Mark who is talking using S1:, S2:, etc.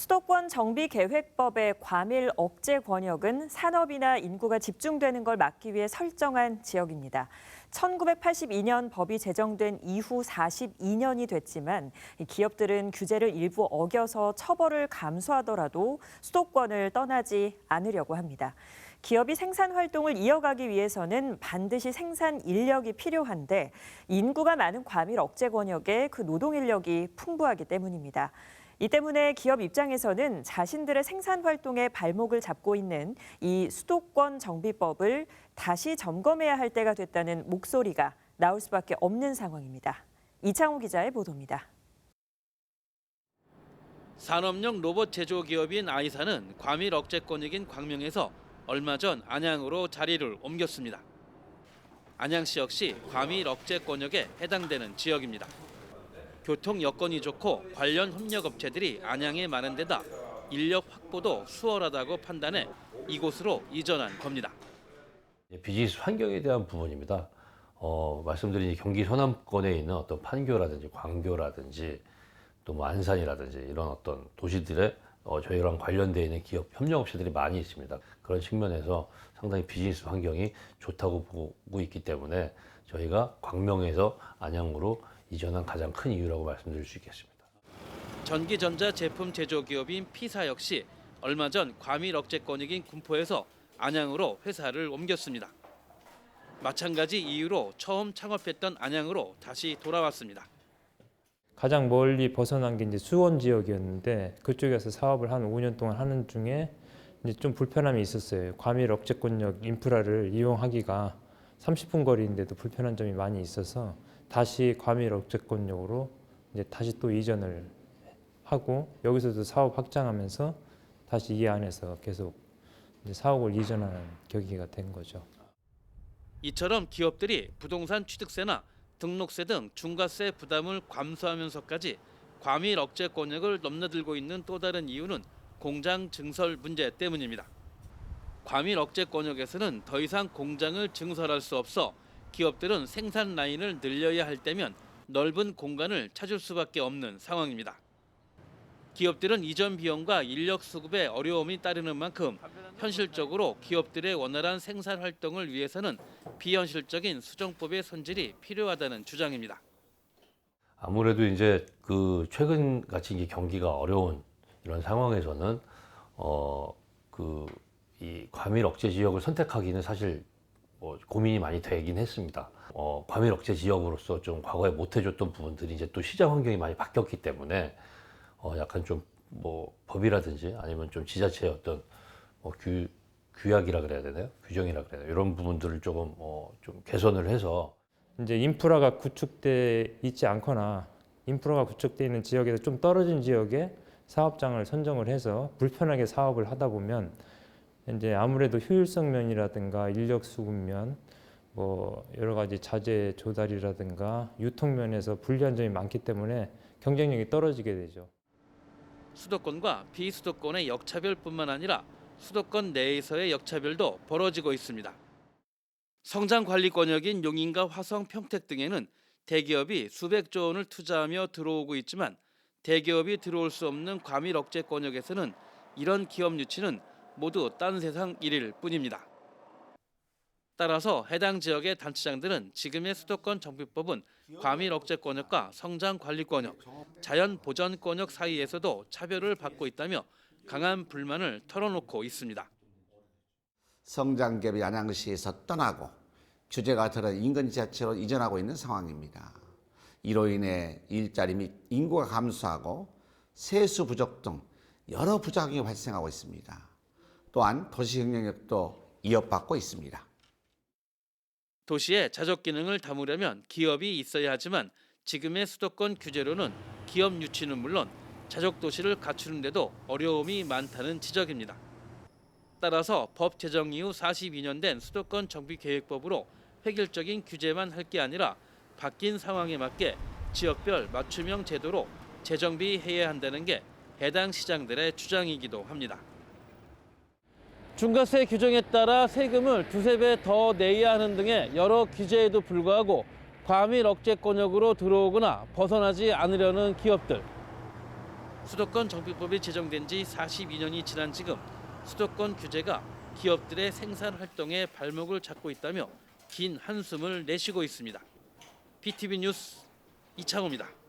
S1: 수도권 정비계획법의 과밀 억제 권역은 산업이나 인구가 집중되는 걸 막기 위해 설정한 지역입니다. 1982년 법이 제정된 이후 42년이 됐지만 기업들은 규제를 일부 어겨서 처벌을 감수하더라도 수도권을 떠나지 않으려고 합니다. 기업이 생산 활동을 이어가기 위해서는 반드시 생산 인력이 필요한데 인구가 많은 과밀 억제 권역에 그 노동 인력이 풍부하기 때문입니다. 이 때문에 기업 입장에서는 자신들의 생산 활동에 발목을 잡고 있는 이 수도권 정비법을 다시 점검해야 할 때가 됐다는 목소리가 나올 수밖에 없는 상황입니다. 이창호 기자의 보도입니다.
S2: 산업용 로봇 제조 기업인 아이사는 과밀 억제 권역인 광명에서 얼마 전 안양으로 자리를 옮겼습니다. 안양시 역시 과밀 억제 권역에 해당되는 지역입니다. 교통 여건이 좋고 관련 협력업체들이 안양에 많은 데다 인력 확보도 수월하다고 판단해 이곳으로 이전한 겁니다.
S3: 비즈니스 환경에 대한 부분입니다. 말씀드린 경기 서남권에 있는 어떤 판교라든지 광교라든지 또 뭐 안산이라든지 이런 어떤 도시들에 저희랑 관련되어 있는 기업 협력업체들이 많이 있습니다. 그런 측면에서 상당히 비즈니스 환경이 좋다고 보고 있기 때문에 저희가 광명에서 안양으로 이전한 가장 큰 이유라고 말씀드릴 수 있겠습니다.
S2: 전기전자 제품 제조 기업인 P사 역시 얼마 전 과밀 억제 권역인 군포에서 안양으로 회사를 옮겼습니다. 마찬가지 이유로 처음 창업했던 안양으로 다시 돌아왔습니다.
S4: 가장 멀리 벗어난 게 이제 수원 지역이었는데 그쪽에서 사업을 한 5년 동안 하는 중에 이제 좀 불편함이 있었어요. 과밀 억제 권역 인프라를 이용하기가 30분 거리인데도 불편한 점이 많이 있어서 다시 과밀 억제 권역으로 이제 다시 또 이전을 하고 여기서도 사업 확장하면서 다시 이 안에서 계속 이제 사업을 이전하는 계기가 된 거죠.
S2: 이처럼 기업들이 부동산 취득세나 등록세 등 중과세 부담을 감수하면서까지 과밀 억제 권역을 넘나들고 있는 또 다른 이유는 공장 증설 문제 때문입니다. 과밀 억제 권역에서는 더 이상 공장을 증설할 수 없어 기업들은 생산 라인을 늘려야 할 때면 넓은 공간을 찾을 수밖에 없는 상황입니다. 기업들은 이전 비용과 인력 수급에 어려움이 따르는 만큼 현실적으로 기업들의 원활한 생산 활동을 위해서는 비현실적인 수정법의 손질이 필요하다는 주장입니다.
S3: 아무래도 이제 그 최근 같이 이제 경기가 어려운 이런 상황에서는 이 과밀 억제 지역을 선택하기는 사실 고민이 많이 되긴 했습니다. 과밀 억제 지역으로서 좀 과거에 못 해줬던 부분들이 이제 또 시장 환경이 많이 바뀌었기 때문에 약간 좀 뭐 법이라든지 아니면 좀 지자체의 어떤 규약이라 그래야 되나요? 규정이라 그래야 되나요? 이런 부분들을 조금 좀 개선을 해서
S4: 이제 인프라가 구축돼 있지 않거나 인프라가 구축돼 있는 지역에서 좀 떨어진 지역에 사업장을 선정을 해서 불편하게 사업을 하다 보면 이제 아무래도 효율성 면이라든가 인력 수급 면, 뭐 여러 가지 자재 조달이라든가 유통 면에서 불리한 점이 많기 때문에 경쟁력이 떨어지게 되죠.
S2: 수도권과 비수도권의 역차별뿐만 아니라 수도권 내에서의 역차별도 벌어지고 있습니다. 성장 관리 권역인 용인과 화성, 평택 등에는 대기업이 수백조 원을 투자하며 들어오고 있지만 대기업이 들어올 수 없는 과밀 억제 권역에서는 이런 기업 유치는 모두 딴 세상 일일 뿐입니다. 따라서 해당 지역의 단체장들은 지금의 수도권 정비법은 과밀 억제 권역과 성장 관리 권역, 자연 보전 권역 사이에서도 차별을 받고 있다며 강한 불만을 털어놓고 있습니다.
S5: 성장기업이 안양시에서 떠나고 규제가 들어 인근 지자체로 이전하고 있는 상황입니다. 이로 인해 일자리 및 인구가 감소하고 세수 부족 등 여러 부작용이 발생하고 있습니다. 또한 도시 경쟁력도 위협받고 있습니다.
S2: 도시의 자족 기능을 담으려면 기업이 있어야 하지만 지금의 수도권 규제로는 기업 유치는 물론 자족 도시를 갖추는 데도 어려움이 많다는 지적입니다. 따라서 법 제정 이후 42년 된 수도권 정비계획법으로 획일적인 규제만 할 게 아니라 바뀐 상황에 맞게 지역별 맞춤형 제도로 재정비해야 한다는 게 해당 시장들의 주장이기도 합니다. 중과세 규정에 따라 세금을 두세 배 더 내야 하는 등의 여러 규제에도 불구하고 과밀 억제 권역으로 들어오거나 벗어나지 않으려는 기업들. 수도권 정비법이 제정된 지 42년이 지난 지금 수도권 규제가 기업들의 생산 활동에 발목을 잡고 있다며 긴 한숨을 내쉬고 있습니다. BTV 뉴스 이창호입니다.